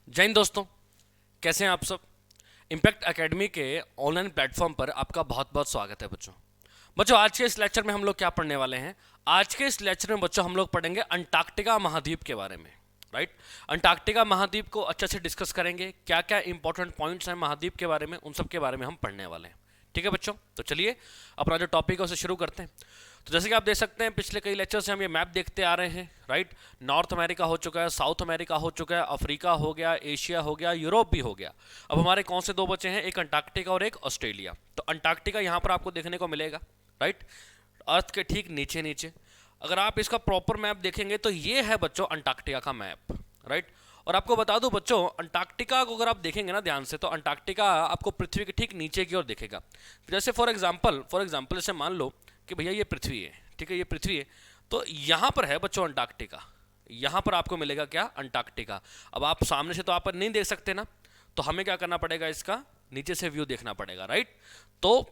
जय हिंद दोस्तों, कैसे हैं आप सब। इम्पैक्ट एकेडमी के ऑनलाइन प्लेटफॉर्म पर आपका बहुत बहुत स्वागत है बच्चों। आज के इस लेक्चर में हम लोग क्या पढ़ने वाले हैं। आज के इस लेक्चर में बच्चों हम लोग पढ़ेंगे अंटार्कटिका महाद्वीप के बारे में। राइट, अंटार्कटिका महाद्वीप को अच्छे से डिस्कस करेंगे, क्या क्या इंपॉर्टेंट पॉइंट्स हैं महाद्वीप के बारे में, उन सब के बारे में हम पढ़ने वाले हैं। ठीक है बच्चों, तो चलिए अपना जो टॉपिक है उसे शुरू करते हैं। तो जैसे कि आप देख सकते हैं पिछले कई लेक्चर से हम ये मैप देखते आ रहे हैं। राइट, नॉर्थ अमेरिका हो चुका है, साउथ अमेरिका हो चुका है, अफ्रीका हो गया, एशिया हो गया, यूरोप भी हो गया। अब हमारे कौन से दो बचे हैं, एक अंटार्कटिका और एक ऑस्ट्रेलिया। तो अंटार्कटिका यहाँ पर आपको देखने को मिलेगा। राइट, अर्थ के ठीक नीचे नीचे। अगर आप इसका प्रॉपर मैप देखेंगे तो ये है बच्चों अंटार्कटिका का मैप। राइट, और आपको बता दूं बच्चों, अंटार्कटिका को अगर आप देखेंगे ना ध्यान से, तो अंटार्कटिका आपको पृथ्वी के ठीक नीचे की ओर दिखेगा। जैसे फॉर एग्जांपल जैसे मान लो कि भैया ये पृथ्वी है, ठीक है, ये पृथ्वी है, तो यहाँ पर है बच्चों अंटार्कटिका। यहाँ पर आपको मिलेगा क्या, अंटार्कटिका। अब आप सामने से तो आप नहीं देख सकते ना, तो हमें क्या करना पड़ेगा, इसका नीचे से व्यू देखना पड़ेगा। राइट, तो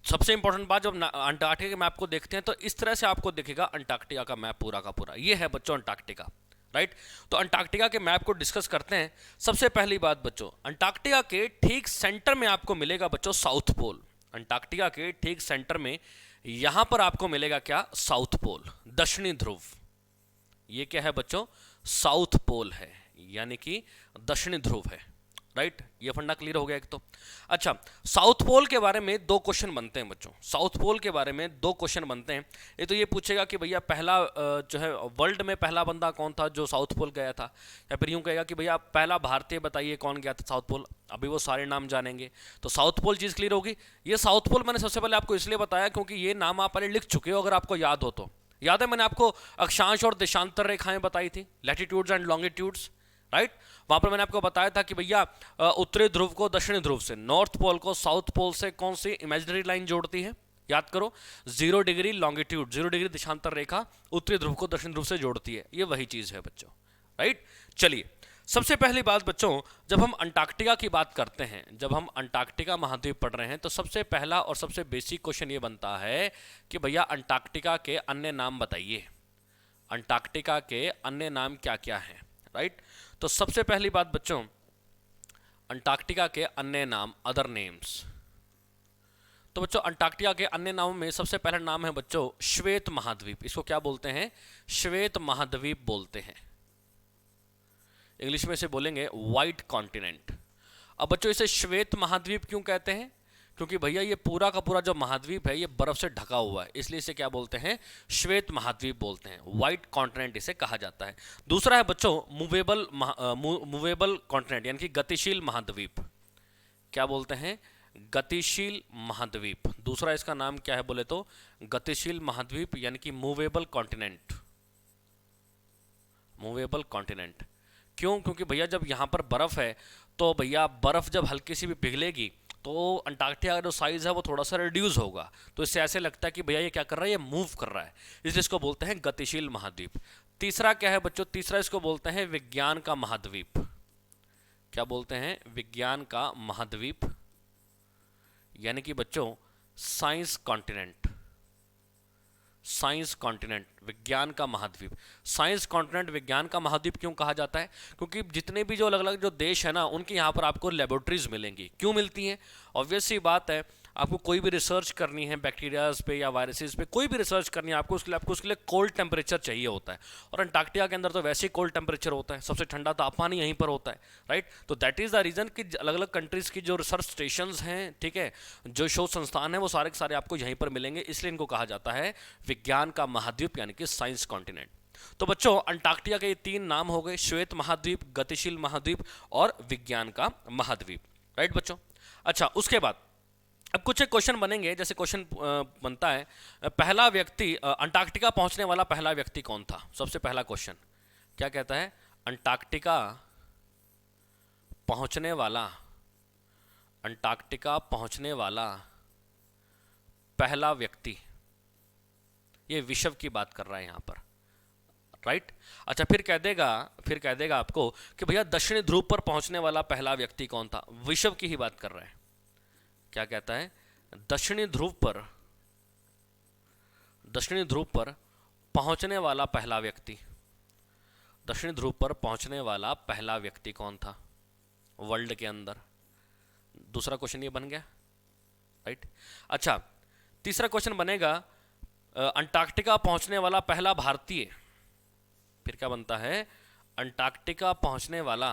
सबसे इंपॉर्टेंट बात, जब अंटार्कटिका के मैप को देखते हैं तो इस तरह से आपको दिखेगा अंटार्कटिका का मैप पूरा का पूरा। ये है बच्चों अंटार्कटिका। राइट, तो अंटार्कटिका के मैप को डिस्कस करते हैं। सबसे पहली बात बच्चों, अंटार्कटिका के ठीक सेंटर में आपको मिलेगा बच्चों साउथ पोल। अंटार्कटिका के ठीक सेंटर में यहां पर आपको मिलेगा क्या, साउथ पोल, दक्षिणी ध्रुव। ये क्या है बच्चों, साउथ पोल है, यानी कि दक्षिणी ध्रुव है। राइट, ये फंडा क्लियर हो गया एक तो। अच्छा, साउथ पोल के बारे में दो क्वेश्चन बनते हैं बच्चों। साउथ पोल के बारे में दो क्वेश्चन बनते हैं। एक तो ये पूछेगा कि भैया पहला जो है वर्ल्ड में पहला बंदा कौन था जो साउथ पोल गया था, या फिर यूं कहेगा कि भैया पहला भारतीय बताइए कौन गया था साउथ पोल। अभी वो सारे नाम जानेंगे तो साउथ पोल चीज़ क्लियर होगी। ये साउथ पोल मैंने सबसे पहले आपको इसलिए बताया क्योंकि ये नाम आप पहले लिख चुके हो, अगर आपको याद हो तो। याद है मैंने आपको अक्षांश और देशांतर रेखाएं बताई थी, लैटिट्यूड्स एंड लॉन्गिट्यूड्स। राइट, वहां पर मैंने आपको बताया था कि भैया उत्तरी ध्रुव को दक्षिणी ध्रुव से, नॉर्थ पोल को साउथ पोल से कौन सी इमेजिनरी लाइन जोड़ती है, याद करो, 0 डिग्री लॉन्गिट्यूड, 0 डिग्री देशांतर रेखा उत्तरी ध्रुव को दक्षिण ध्रुव से जोड़ती है। ये वही चीज है बच्चों। राइट, चलिए सबसे पहली बात बच्चों, जब हम अंटार्कटिका की बात करते हैं, जब हम अंटार्कटिका महाद्वीप पढ़ रहे हैं, तो सबसे पहला और सबसे बेसिक क्वेश्चन ये बनता है कि भैया अंटार्कटिका के अन्य नाम बताइए। अंटार्कटिका के अन्य नाम क्या क्या हैं। राइट, तो सबसे पहली बात बच्चों, अंटार्कटिका के अन्य नाम, अदर नेम्स। तो बच्चों अंटार्कटिका के अन्य नामों में सबसे पहला नाम है बच्चों श्वेत महाद्वीप। इसको क्या बोलते हैं, श्वेत महाद्वीप बोलते हैं। इंग्लिश में इसे बोलेंगे व्हाइट कॉन्टिनेंट। अब बच्चों इसे श्वेत महाद्वीप क्यों कहते हैं, क्योंकि भैया ये पूरा का पूरा जो महाद्वीप है ये बर्फ से ढका हुआ है, इसलिए इसे क्या बोलते हैं, श्वेत महाद्वीप बोलते हैं, व्हाइट कॉन्टिनेंट इसे कहा जाता है। दूसरा है बच्चों मूवेबल कॉन्टिनेंट, यानी कि गतिशील महाद्वीप। क्या बोलते हैं, गतिशील महाद्वीप। दूसरा इसका नाम क्या है बोले तो गतिशील महाद्वीप, यानी कि मूवेबल कॉन्टिनेंट। मूवेबल कॉन्टिनेंट क्यों, क्योंकि भैया जब यहाँ पर बर्फ है तो भैया बर्फ जब हल्की सी भी पिघलेगी तो अंटार्कटिका का जो साइज है वो थोड़ा सा रिड्यूस होगा, तो इससे ऐसे लगता है कि भैया ये क्या कर रहा है, ये मूव कर रहा है, इसलिए इसको बोलते हैं गतिशील महाद्वीप। तीसरा क्या है बच्चों, तीसरा इसको बोलते हैं विज्ञान का महाद्वीप। क्या बोलते हैं, विज्ञान का महाद्वीप, यानी कि बच्चों साइंस कॉन्टिनेंट। साइंस कॉन्टिनेंट, विज्ञान का महाद्वीप। साइंस कॉन्टिनेंट विज्ञान का महाद्वीप क्यों कहा जाता है, क्योंकि जितने भी जो अलग अलग जो देश है ना, उनके यहाँ पर आपको लेबोरेटरीज मिलेंगी। क्यों मिलती हैं, ऑब्वियस सी बात है, आपको कोई भी रिसर्च करनी है बैक्टीरियाज पे या वायरसेस पे, कोई भी रिसर्च करनी है आपको उसके लिए कोल्ड टेम्परेचर चाहिए होता है। और अंटार्कटिका के अंदर तो वैसे ही कोल्ड टेम्परेचर होता है, सबसे ठंडा तापमान ही यहीं पर होता है। राइट, तो दैट इज़ द रीज़न कि अलग अलग कंट्रीज़ की जो रिसर्च स्टेशन हैं, ठीक है, जो शोध संस्थान है, वो सारे के सारे आपको यहीं पर मिलेंगे, इसलिए इनको कहा जाता है विज्ञान का महाद्वीप, यानी कि साइंस कॉन्टिनेंट। तो बच्चों अंटार्कटिका के ये तीन नाम हो गए, श्वेत महाद्वीप, गतिशील महाद्वीप और विज्ञान का महाद्वीप। राइट बच्चों, अच्छा उसके बाद अब कुछ एक क्वेश्चन बनेंगे। जैसे क्वेश्चन बनता है, पहला व्यक्ति अंटार्कटिका पहुंचने वाला पहला व्यक्ति कौन था। सबसे पहला क्वेश्चन क्या कहता है, अंटार्कटिका पहुंचने वाला, अंटार्कटिका पहुंचने वाला पहला व्यक्ति, ये विश्व की बात कर रहा है यहां पर। राइट, अच्छा फिर कह देगा आपको कि भैया दक्षिणी ध्रुव पर पहुंचने वाला पहला व्यक्ति कौन था, विश्व की ही बात कर रहा है। क्या कहता है, दक्षिणी ध्रुव पर पहुंचने वाला पहला व्यक्ति, दक्षिण ध्रुव पर पहुंचने वाला पहला व्यक्ति कौन था वर्ल्ड के अंदर? दूसरा क्वेश्चन ये बन गया, राइट। अच्छा, तीसरा क्वेश्चन बनेगा अंटार्कटिका पहुंचने वाला पहला भारतीय। फिर क्या बनता है? अंटार्कटिका पहुंचने वाला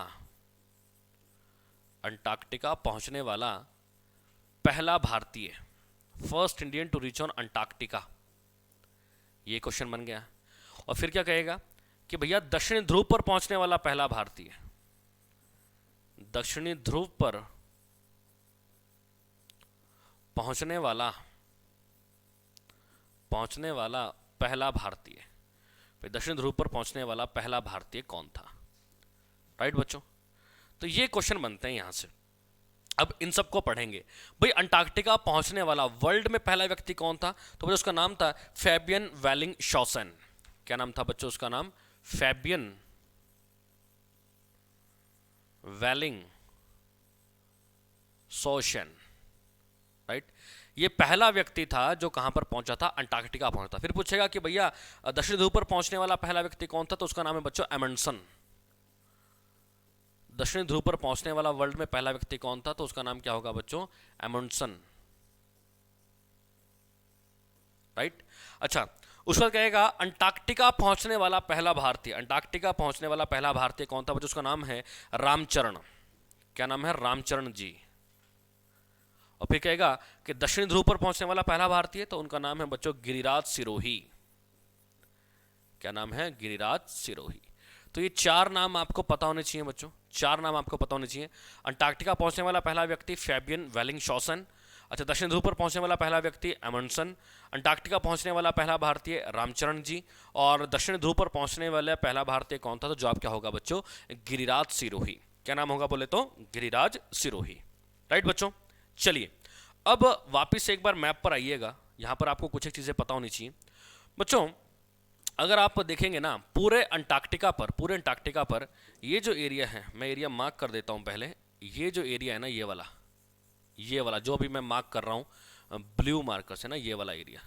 पहला भारतीय, first Indian to reach on Antarctica. ये क्वेश्चन बन गया। और फिर क्या कहेगा कि भैया दक्षिणी ध्रुव पर पहुंचने वाला पहला भारतीय, दक्षिणी ध्रुव पर पहुंचने वाला पहला भारतीय, फिर दक्षिण ध्रुव पर पहुंचने वाला पहला भारतीय कौन था? राइट बच्चों, तो ये क्वेश्चन बनते हैं यहां से। अब इन सबको पढ़ेंगे। भाई अंटार्कटिका पहुंचने वाला वर्ल्ड में पहला व्यक्ति कौन था? तो भाई उसका नाम था फैबियन वेलिंग शॉसन। क्या नाम था बच्चों उसका नाम? फैबियन वेलिंग शॉसन, राइट। ये पहला व्यक्ति था जो कहां पर पहुंचा था? अंटार्कटिका पहुंचा था। फिर पूछेगा कि भैया दक्षिण ध्रुव पर पहुंचने वाला पहला व्यक्ति कौन था? तो उसका नाम है बच्चों एमंडसन। दक्षिण ध्रुव पर पहुंचने वाला वर्ल्ड में पहला व्यक्ति कौन था? तो उसका नाम क्या होगा बच्चों? Amundsen, right. अच्छा, उसके बाद कहेगा अंटार्कटिका पहुंचने वाला पहला भारतीय, अंटार्कटिका पहुंचने वाला पहला भारतीय कौन था बच्चों? उसका नाम है रामचरण। क्या नाम है? रामचरण जी। और फिर कहेगा कि दक्षिण ध्रुव पर पहुंचने वाला पहला भारतीय, तो उनका नाम है बच्चों गिरिराज सिरोही। क्या नाम है? गिरिराज सिरोही। तो ये चार नाम आपको पता होने चाहिए बच्चों, चार नाम आपको पता होने चाहिए। अंटार्कटिका पहुंचने वाला पहला व्यक्ति फैबियन वेलिंग शॉसन। अच्छा, दक्षिण ध्रुव पर पहुंचने वाला पहला व्यक्ति एमंडसन। अंटार्कटिका पहुंचने वाला पहला भारतीय रामचरण जी। और दक्षिण ध्रुव पर पहुंचने वाला पहला भारतीय कौन था? तो जवाब क्या होगा बच्चों? गिरिराज सिरोही। क्या नाम होगा बोले तो? गिरिराज सिरोही, राइट बच्चों। चलिए अब वापिस से एक बार मैप पर आइएगा। यहां पर आपको कुछ एक चीजें पता होनी चाहिए बच्चों। अगर आप देखेंगे ना पूरे अंटार्कटिका पर ये जो एरिया है, मैं एरिया मार्क कर देता हूं पहले। ये जो एरिया है ना, ये वाला जो अभी मैं मार्क कर रहा हूं ब्लू मार्कर से ना, ये वाला एरिया,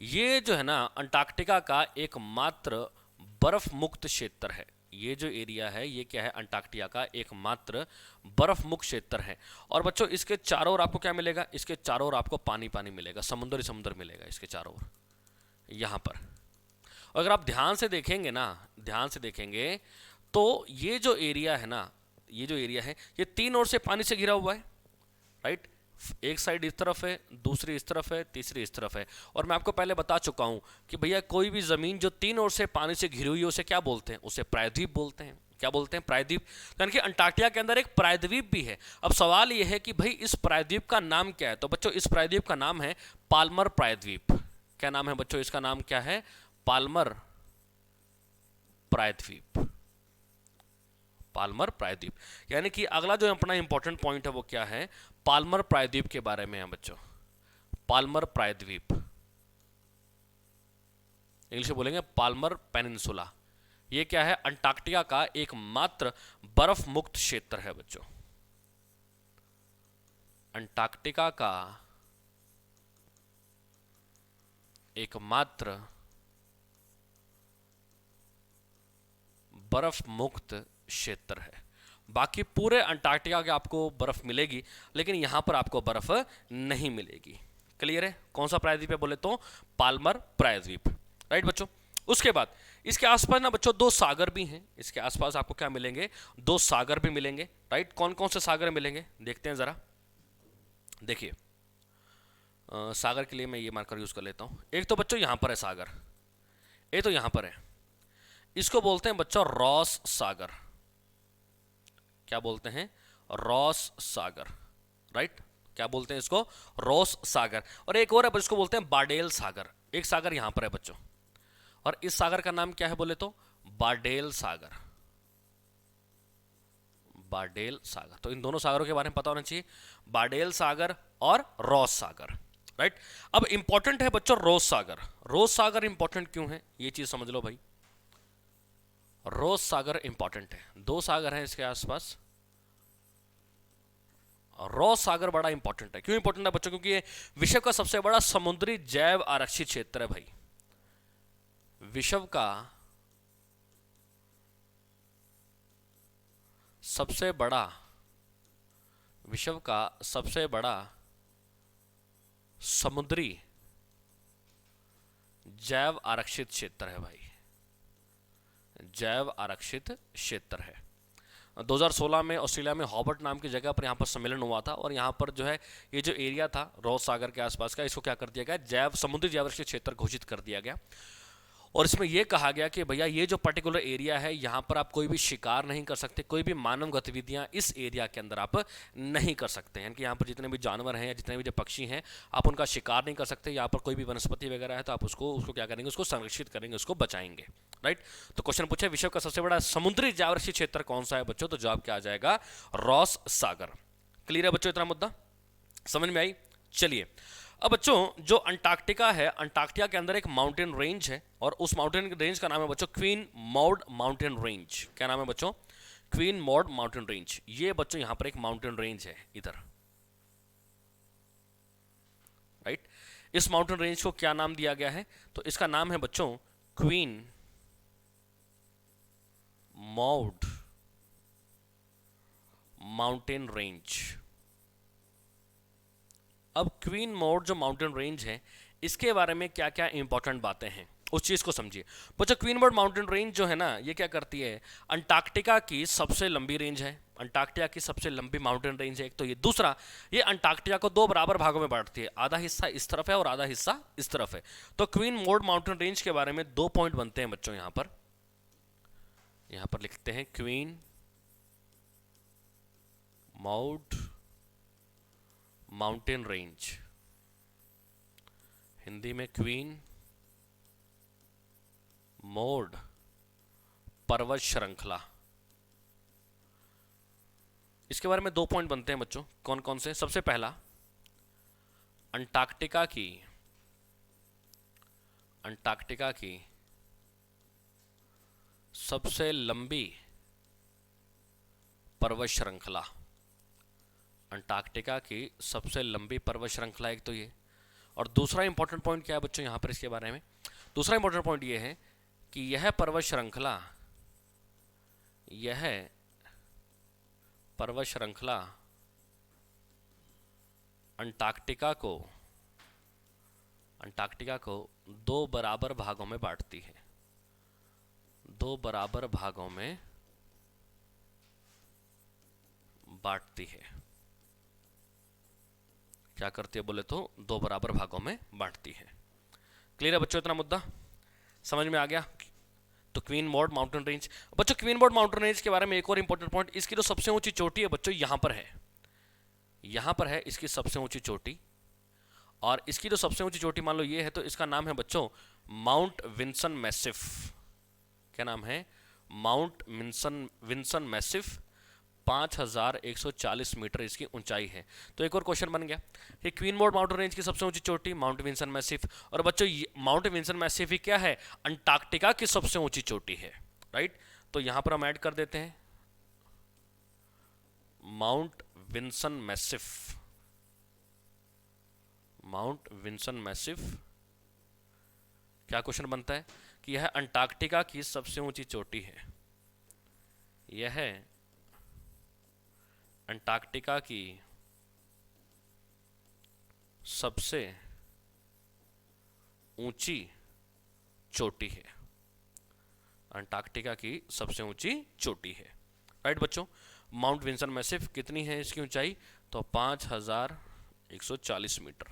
ये जो है ना अंटार्कटिका का एकमात्र बर्फ मुक्त क्षेत्र है। ये जो एरिया है ये क्या है? अंटार्कटिका का एकमात्र बर्फ मुक्त क्षेत्र है। और बच्चों इसके चारों ओर आपको क्या मिलेगा? इसके चारों ओर आपको पानी मिलेगा, समुद्र मिलेगा इसके चारों ओर यहां पर। अगर आप ध्यान से देखेंगे तो ये जो एरिया है ना, ये तीन ओर से पानी से घिरा हुआ है, राइट। एक साइड इस तरफ है, दूसरी इस तरफ है, तीसरी इस तरफ है। और मैं आपको पहले बता चुका हूं कि भैया कोई भी जमीन जो तीन ओर से पानी से घिरी हुई है उसे क्या बोलते हैं? उसे प्रायद्वीप बोलते हैं। क्या बोलते हैं? प्रायद्वीप। यानी कि अंटार्कटिका के अंदर एक प्रायद्वीप भी है। अब सवाल यह है कि भाई इस प्रायद्वीप का नाम क्या है? तो बच्चों इस प्रायद्वीप का नाम है पाल्मर प्रायद्वीप। क्या नाम है बच्चों? इसका नाम क्या है? पाल्मर प्रायद्वीप। पाल्मर प्रायद्वीप। यानी कि अगला जो अपना इंपॉर्टेंट पॉइंट है वो क्या है? पाल्मर प्रायद्वीप के बारे में है बच्चों। पाल्मर प्रायद्वीप, इंग्लिश में बोलेंगे पाल्मर पेनिनसुला। ये क्या है? अंटार्कटिका का एकमात्र बर्फ मुक्त क्षेत्र है बच्चों। अंटार्कटिका का एकमात्र बर्फ मुक्त क्षेत्र है। बाकी पूरे अंटार्कटिका के आपको बर्फ मिलेगी, लेकिन यहां पर आपको बर्फ नहीं मिलेगी। क्लियर है? कौन सा प्रायद्वीप है बोले तो? पाल्मर प्रायद्वीप, राइट बच्चों। उसके बाद इसके आसपास ना बच्चों दो सागर भी हैं। इसके आसपास आपको क्या मिलेंगे? दो सागर भी मिलेंगे, राइट। कौन कौन से सागर मिलेंगे देखते हैं जरा। देखिए सागर के लिए मैं ये मार्कर यूज कर लेता हूं। एक तो बच्चों यहां पर है सागर, एक तो यहां पर है, इसको बोलते हैं बच्चों रॉस सागर। क्या बोलते हैं? रॉस सागर, राइट। क्या बोलते हैं इसको? रॉस सागर। और एक और है इसको बोलते हैं बारडेल सागर। एक सागर यहां पर है बच्चों, और इस सागर का नाम क्या है बोले तो? बारडेल सागर। बारडेल सागर। तो इन दोनों सागरों के बारे में पता होना चाहिए, बारडेल सागर और रॉस सागर, राइट। अब इंपॉर्टेंट है बच्चों रॉस सागर। रॉस सागर इंपॉर्टेंट क्यों है ये चीज समझ लो भाई। रॉस सागर इंपॉर्टेंट है, दो सागर हैं इसके आसपास, रॉस सागर बड़ा इंपॉर्टेंट है। क्यों इंपॉर्टेंट है बच्चों? क्योंकि ये विश्व का सबसे बड़ा समुद्री जैव आरक्षित क्षेत्र है भाई। विश्व का सबसे बड़ा विश्व का सबसे बड़ा समुद्री जैव आरक्षित क्षेत्र है भाई। जैव आरक्षित क्षेत्र है। 2016 में ऑस्ट्रेलिया में हॉबर्ट नाम की जगह पर यहाँ पर सम्मेलन हुआ था और यहाँ पर जो है ये जो एरिया था रॉस सागर के आसपास का, इसको क्या कर दिया गया, जैव समुद्री जैव आरक्षित क्षेत्र घोषित कर दिया गया। और इसमें यह कहा गया कि भैया ये जो पर्टिकुलर एरिया है यहाँ पर आप कोई भी शिकार नहीं कर सकते, कोई भी मानव गतिविधियाँ इस एरिया के अंदर आप नहीं कर सकते हैं। कि यहाँ पर जितने भी जानवर हैं या जितने भी जो पक्षी हैं आप उनका शिकार नहीं कर सकते। यहाँ पर कोई भी वनस्पति वगैरह है तो आप उसको क्या करेंगे, उसको संरक्षित करेंगे, उसको बचाएंगे। राइट। तो क्वेश्चन पूछे विश्व का सबसे बड़ा समुद्री जैव आरक्षित क्षेत्र कौन सा है बच्चों? तो जवाब क्या आ जाएगा? रॉस सागर। क्लियर है बच्चों? इतना मुद्दा समझ में आई? चलिए अब बच्चों जो अंटार्कटिका है, अंटार्कटिका के अंदर एक माउंटेन रेंज है और उस माउंटेन रेंज का नाम है बच्चों क्वीन मॉड माउंटेन रेंज। क्या नाम है बच्चों? Queen mod mountain range. ये बच्चों यहां पर एक माउंटेन रेंज है इधर। राइट। इस माउंटेन रेंज को क्या नाम दिया गया है? तो इसका नाम है बच्चों क्वीन मॉड माउंटेन रेंज। अब क्वीन मॉड जो माउंटेन रेंज है इसके बारे में क्या क्या इंपॉर्टेंट बातें हैं उस चीज को समझिए बच्चों। क्वीन मॉड माउंटेन रेंज जो है ना ये क्या करती है, अंटार्कटिका की सबसे लंबी रेंज है। अंटार्कटिका की सबसे लंबी माउंटेन रेंज है एक तो ये। दूसरा, ये अंटार्कटिका को दो बराबर भागों में बांटती है, आधा हिस्सा इस तरफ है और आधा हिस्सा इस तरफ है। तो क्वीन मॉड माउंटेन रेंज के बारे में 2 पॉइंट बनते हैं बच्चों। यहां पर लिखते हैं queen mod mountain range, Hindi में क्वीन मॉड पर्वत श्रृंखला। इसके बारे में 2 पॉइंट बनते हैं बच्चों। कौन कौन से? सबसे पहला, अंटार्कटिका की सबसे लंबी पर्वत श्रृंखला। अंटार्कटिका की सबसे लंबी पर्वत श्रृंखला एक तो ये। और दूसरा इंपॉर्टेंट पॉइंट क्या है बच्चों यहां पर इसके बारे में? दूसरा इंपॉर्टेंट पॉइंट ये है कि यह पर्वत श्रृंखला अंटार्कटिका को 2 बराबर भागों में बांटती है। 2 बराबर भागों में बांटती है। क्या करती है बोले तो 2 बराबर भागों में बांटती है। क्लियर है बच्चों? इतना मुद्दा समझ में आ गया? तो क्वीन मॉड माउंटेन रेंज बच्चों, क्वीन मॉड माउंटेन रेंज के बारे में एक और इंपॉर्टेंट पॉइंट, इसकी जो सबसे ऊंची चोटी है बच्चों यहां पर है इसकी सबसे ऊंची चोटी। और इसकी जो सबसे ऊंची चोटी मान लो ये है तो इसका नाम है बच्चों माउंट विंसन मैसिफ। क्या नाम है? Mount Vinson massif. 5140 मीटर इसकी ऊंचाई है। तो एक और क्वेश्चन बन गया कि क्वीन मॉड माउंटेन रेंज की सबसे ऊंची चोटी माउंट विंसन मैसिफ। और बच्चों माउंट विंसन मैसिफ ही क्या है? अंटार्कटिका की सबसे ऊंची चोटी है। राइट। तो यहां पर हम ऐड कर देते हैं माउंट विंसन मैसिफ। क्या क्वेश्चन बनता है कि यह अंटार्कटिका की सबसे ऊंची चोटी है। यह अंटार्कटिका की सबसे ऊंची चोटी है। अंटार्कटिका की सबसे ऊंची चोटी है। राइट बच्चों। माउंट विंसन मैसिफ कितनी है इसकी ऊंचाई? तो 5140 मीटर।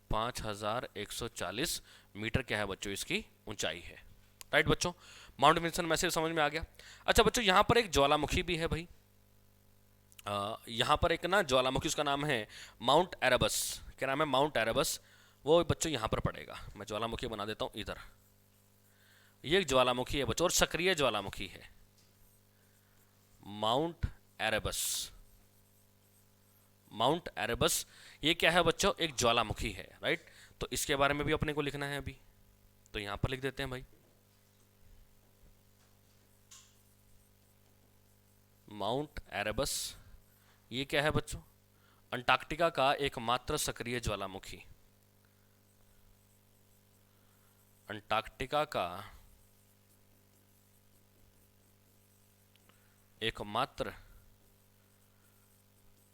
5140 मीटर क्या है बच्चों इसकी ऊंचाई है। राइट बच्चों। माउंट विंसन मैसिफ समझ में आ गया। अच्छा बच्चों यहां पर एक ज्वालामुखी भी है भाई। यहां पर एक ना ज्वालामुखी, उसका नाम है माउंट एरेबस। क्या नाम है? Mount Erebus. वो बच्चों यहां पर पड़ेगा। मैं ज्वालामुखी बना देता हूं इधर। ये एक ज्वालामुखी है बच्चों और सक्रिय ज्वालामुखी है। माउंट एरेबस ये क्या है बच्चों? एक ज्वालामुखी है। राइट। तो इसके बारे में भी अपने को लिखना है अभी, तो यहां पर लिख देते हैं भाई माउंट एरेबस ये क्या है बच्चों? अंटार्कटिका का एकमात्र सक्रिय ज्वालामुखी। अंटार्कटिका का एकमात्र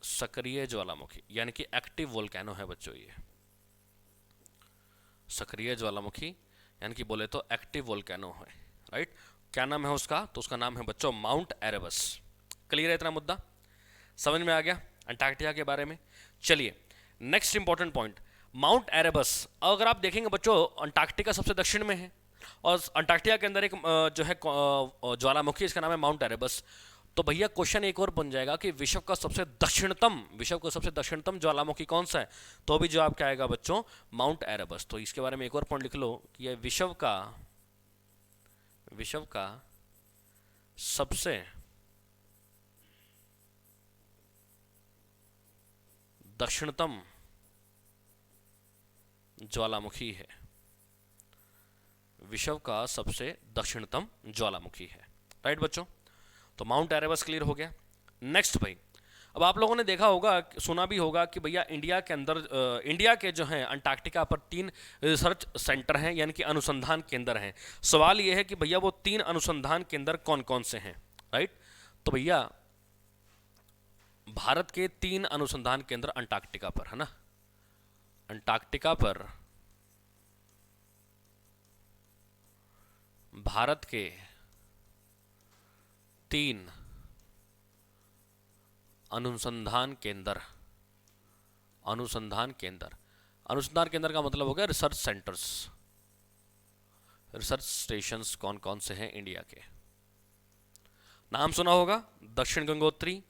सक्रिय ज्वालामुखी यानी कि एक्टिव वोल्केनो है बच्चों ये। सक्रिय ज्वालामुखी यानी कि बोले तो एक्टिव वोल्केनो है, राइट। क्या नाम है उसका? तो उसका नाम है बच्चों माउंट एरेबस। क्लियर है इतना मुद्दा? समझ में आ गया अंटार्कटिका के बारे में? चलिए next important point, mount Erebus. अगर आप देखेंगे बच्चों, अंटार्कटिका सबसे दक्षिण में है और अंटार्कटिका के अंदर एक जो है ज्वालामुखी, इसका नाम है माउंट एरेबस। तो भैया क्वेश्चन एक और बन जाएगा कि विश्व का सबसे दक्षिणतम ज्वालामुखी कौन सा है? तो भी जवाब क्या आएगा बच्चों? Mount Erebus. तो इसके बारे में एक और पॉइंट लिख लो कि यह विश्व का सबसे दक्षिणतम ज्वालामुखी है। विश्व का सबसे दक्षिणतम ज्वालामुखी है, राइट बच्चों। तो माउंट एरेबस क्लियर हो गया। नेक्स्ट भाई, अब आप लोगों ने देखा होगा, सुना भी होगा कि भैया इंडिया के अंदर इंडिया के जो है अंटार्कटिका पर 3 रिसर्च सेंटर हैं यानी कि अनुसंधान केंद्र हैं। सवाल ये है कि भैया वो 3 अनुसंधान केंद्र कौन कौन से हैं, राइट। तो भैया भारत के 3 अनुसंधान केंद्र अंटार्कटिका पर है ना। अंटार्कटिका पर भारत के 3 अनुसंधान केंद्र का मतलब हो गया रिसर्च सेंटर्स, रिसर्च स्टेशंस कौन कौन से हैं इंडिया के? नाम सुना होगा, दक्षिण गंगोत्री,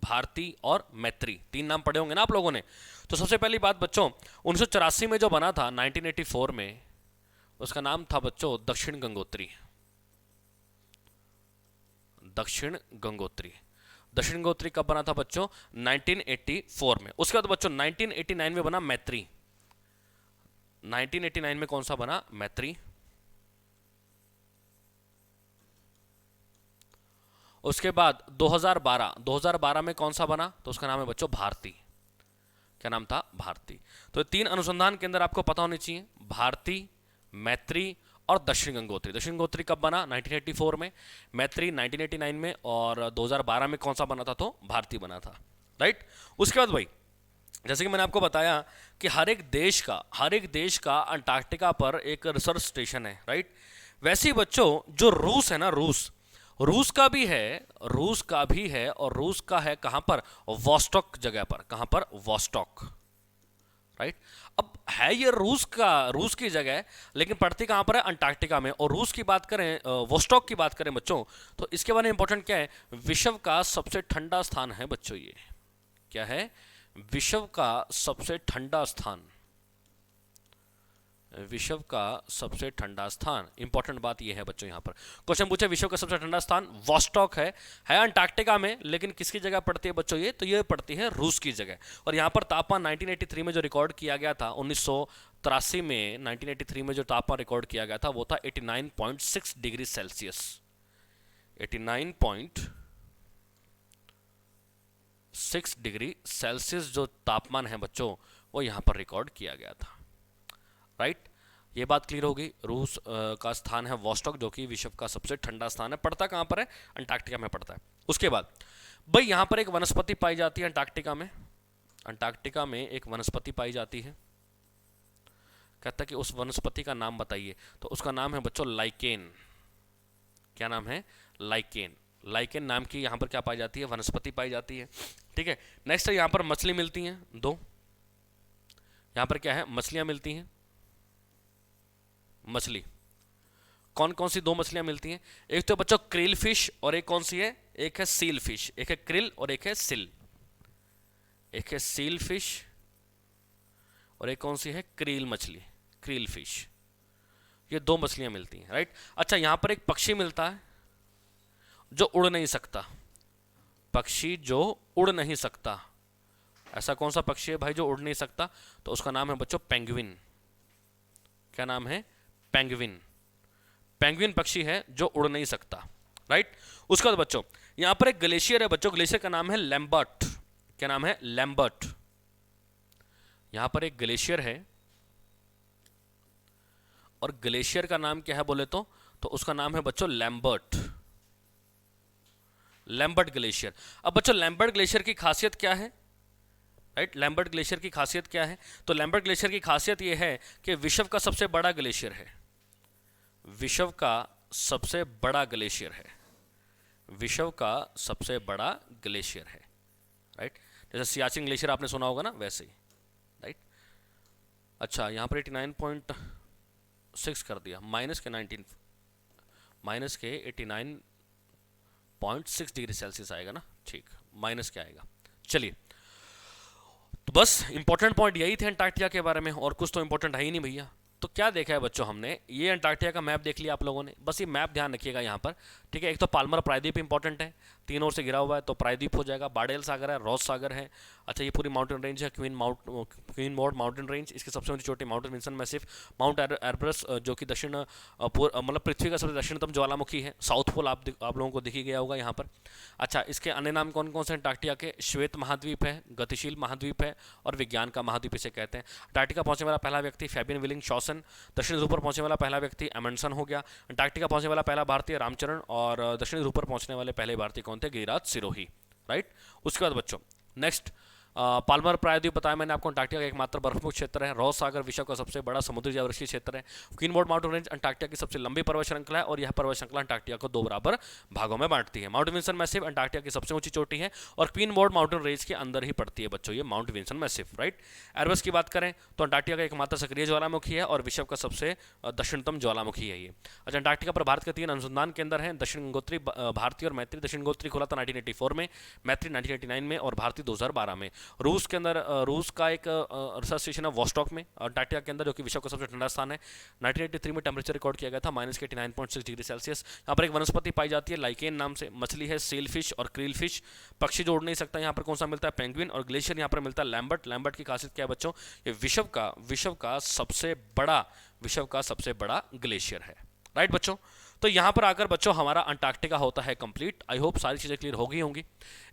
भारती और मैत्री। 3 नाम पढ़े होंगे ना आप लोगों ने। तो सबसे पहली बात बच्चों, 1984 में जो बना था 1984 में, उसका नाम था बच्चों दक्षिण गंगोत्री। दक्षिण गंगोत्री कब बना था बच्चों? 1984 में। उसके बाद बच्चों 1989 में बना मैत्री। 1989 में कौन सा बना? मैत्री। उसके बाद 2012 में कौन सा बना? तो उसका नाम है बच्चों भारती। क्या नाम था? भारती। तो 3 अनुसंधान केंद्र आपको पता होने चाहिए, भारती, मैत्री और दक्षिण गंगोत्री। दक्षिण गंगोत्री कब बना? 1984 में, मैत्री 1989 में और 2012 में कौन सा बना था? तो भारती बना था, राइट। उसके बाद भाई, जैसे कि मैंने आपको बताया कि हर एक देश का अंटार्कटिका पर एक रिसर्च स्टेशन है, राइट। वैसे ही बच्चों जो रूस है ना, रूस का भी है और रूस का है कहां पर? वॉस्टॉक जगह पर। कहां पर? Vostok, right. अब है ये रूस की जगह, लेकिन पड़ती कहां पर है? अंटार्कटिका में। और रूस की बात करें, वॉस्टॉक की बात करें बच्चों, तो इसके बारे में इंपॉर्टेंट क्या है? विश्व का सबसे ठंडा स्थान है बच्चों ये। क्या है? विश्व का सबसे ठंडा स्थान। विश्व का सबसे ठंडा स्थान। इंपॉर्टेंट बात यह है बच्चों, यहां पर क्वेश्चन पूछे विश्व का सबसे ठंडा स्थान वॉस्टॉक है अंटार्कटिका में, लेकिन किसकी जगह पड़ती है बच्चों ये? तो ये पड़ती है रूस की जगह। और यहां पर तापमान 1983 में जो रिकॉर्ड किया गया था, 1983 में 1983 में जो तापमान रिकॉर्ड किया गया था वो था 89.6 डिग्री सेल्सियस। 89.6 डिग्री सेल्सियस जो तापमान है बच्चों, वो यहां पर रिकॉर्ड किया गया था, राइट। ये बात क्लियर होगी। रूस का स्थान है वॉस्टॉक, जो कि विश्व का सबसे ठंडा स्थान है। पड़ता कहां पर है? अंटार्कटिका में पड़ता है। उसके बाद भाई यहां पर एक वनस्पति पाई जाती है अंटार्कटिका में एक वनस्पति पाई जाती है। कहता है कि उस वनस्पति का नाम बताइए, तो उसका नाम है बच्चों लाइकेन। क्या नाम है? लाइकेन नाम की यहां पर क्या पाई जाती है? वनस्पति पाई जाती है, ठीक है। नेक्स्ट यहां पर मछली मिलती हैं 2। यहां पर क्या है? मछलियां मिलती हैं। मछली कौन कौन सी 2 मछलियां मिलती हैं? एक तो बच्चों क्रिल फिश और एक कौन सी है? एक है सील फिश। एक है क्रिल और एक है सिल। एक है सील फिश और एक कौन सी है? क्रिल मछली, क्रिल फिश। ये 2 मछलियां मिलती हैं, राइट। अच्छा, यहां पर एक पक्षी मिलता है जो उड़ नहीं सकता। पक्षी जो उड़ नहीं सकता। ऐसा कौन सा पक्षी है भाई जो उड़ नहीं सकता? तो उसका नाम है बच्चों पेंगुइन। क्या नाम है? पेंगुइन पक्षी है जो उड़ नहीं सकता, राइट। उसके बाद बच्चों यहां पर एक ग्लेशियर है बच्चों, ग्लेशियर का नाम है लैम्बर्ट। क्या नाम है? लैम्बर्ट। यहां पर एक ग्लेशियर है और ग्लेशियर का नाम क्या है बोले तो उसका नाम है बच्चों लैम्बर्ट, लैम्बर्ट ग्लेशियर। अब बच्चों लैम्बर्ट ग्लेशियर की खासियत क्या है? राइट, लैम्बर्ट ग्लेशियर की खासियत क्या है? तो लैम्बर्ट ग्लेशियर की खासियत यह है कि विश्व का सबसे बड़ा ग्लेशियर है, विश्व का सबसे बड़ा ग्लेशियर है, विश्व का सबसे बड़ा ग्लेशियर है। राइट, जैसे सियाचिन ग्लेशियर आपने सुना होगा ना, वैसे ही। राइट, अच्छा यहाँ पर 89.6 कर दिया, माइनस के 89.6 डिग्री सेल्सियस आएगा ना, ठीक, माइनस क्या आएगा। चलिए, तो बस इंपॉर्टेंट पॉइंट यही थे अंटार्कटिका के बारे में, और कुछ तो इंपॉर्टेंट है ही नहीं भैया। तो क्या देखा है बच्चों हमने? ये अंटार्कटिका का मैप देख लिया आप लोगों ने, बस ये मैप ध्यान रखिएगा यहाँ पर, ठीक है। एक तो पाल्मर प्रायद्वीप इंपॉर्टेंट है, तीन ओर से घिरा हुआ है तो प्रायद्वीप हो जाएगा। बाडेल सागर है, रॉस सागर है। अच्छा, ये पूरी माउंटेन रेंज है, क्वीन मॉड माउंटेन रेंज, इसकी सबसे ऊंची चोटी माउंट विंसन मैसिव, माउंट एरब्रस जो कि दक्षिण मतलब पृथ्वी का सबसे दक्षिणतम ज्वालामुखी है। साउथ पोल आप लोगों को दिखी गया होगा यहाँ पर। अच्छा, इसके अन्य नाम कौन कौन से? अंटार्कटिका के श्वेत महाद्वीप है, गतिशील महाद्वीप है, और विज्ञान का महाद्वीप इसे कहते हैं। अंटार्कटिका पहुंचने वाला पहला व्यक्ति फैबियन विलिंग शॉसन। दक्षिण ध्रुव पर पहुंचने वाला पहला व्यक्ति एमंडसन हो गया। अंटार्कटिका पहुंचने वाला पहला भारतीय रामचरण, और दक्षिण ध्रुव पर पहुंचने वाले पहले भारतीय कौन थे? गिरिराज सिरोही। राइट, उसके बाद बच्चों नेक्स्ट पाल्मर प्रायद्वीप बताया मैंने आपको, अंटार्कटिका का एकमात्र बर्फमुक्त क्षेत्र है। रॉस सागर विश्व का सबसे बड़ा समुद्री जलवृष्टि क्षेत्र है। क्वीनमोड माउंटेन रेंज अंटार्कटिका की सबसे लंबी पर्वत श्रृंखला है, और यह पर्वत श्रृंखला अंटार्कटिका को 2 बराबर भागों में बांटती है। माउंट विंसन मैसिव अंटार्कटिका की सबसे ऊंची चोटी है, और क्वीनमोड माउंटेन रेंज के अंदर ही पड़ती है बच्चों ये Mount Vinson Massif. Right, Airbus की बात करें तो अंटार्कटिका का एकमात्र सक्रिय ज्वालामुखी है, और विश्व का सबसे दक्षिणतम ज्वालामुखी है ये। अच्छा, अंटार्कटिका पर भारत के 3 अनुसंधान केंद्र हैं, दक्षिण गंगोत्री भारती और मैत्री। दक्षिण गंगोत्री खुला था 1984 में, मैत्री 1989 में, और भारती 2012 में। रूस के अंदर रूस का एक रिसर्च स्टेशन है वॉस्टॉक में अंटार्कटिका के अंदर, जो कि विश्व का सबसे ठंडा स्थान है। 1983 में टेम्परेचर रिकॉर्ड किया गया था माइनस के 89.6 डिग्री सेल्सियस। यहाँ पर एक वनस्पति पाई जाती है लाइकेन नाम से, मछली है सेल फिश और क्रील फिश। पक्षी जो उड़ नहीं सकता यहाँ पर कौन सा मिलता है? पेंगुइन। और ग्लेशियर यहाँ पर मिलता है लैम्बर्ट। लैम्बर्ट की खासियत क्या है बच्चों? ये विश्व का सबसे बड़ा ग्लेशियर है। राइट बच्चों, तो यहां पर आकर बच्चों हमारा अंटार्कटिका होता है कंप्लीट। आई होप सारी चीजें क्लियर हो गई होंगी।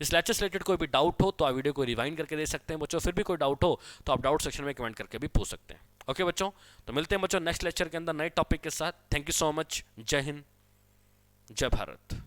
इस लेक्चर से रिलेटेड कोई भी डाउट हो तो आप वीडियो को रिवाइंड करके दे सकते हैं बच्चों। फिर भी कोई डाउट हो तो आप डाउट सेक्शन में कमेंट करके भी पूछ सकते हैं। ओके बच्चों, तो मिलते हैं बच्चों नेक्स्ट लेक्चर के अंदर नए टॉपिक के साथ। Thank you so much. जय हिंद, जय भारत।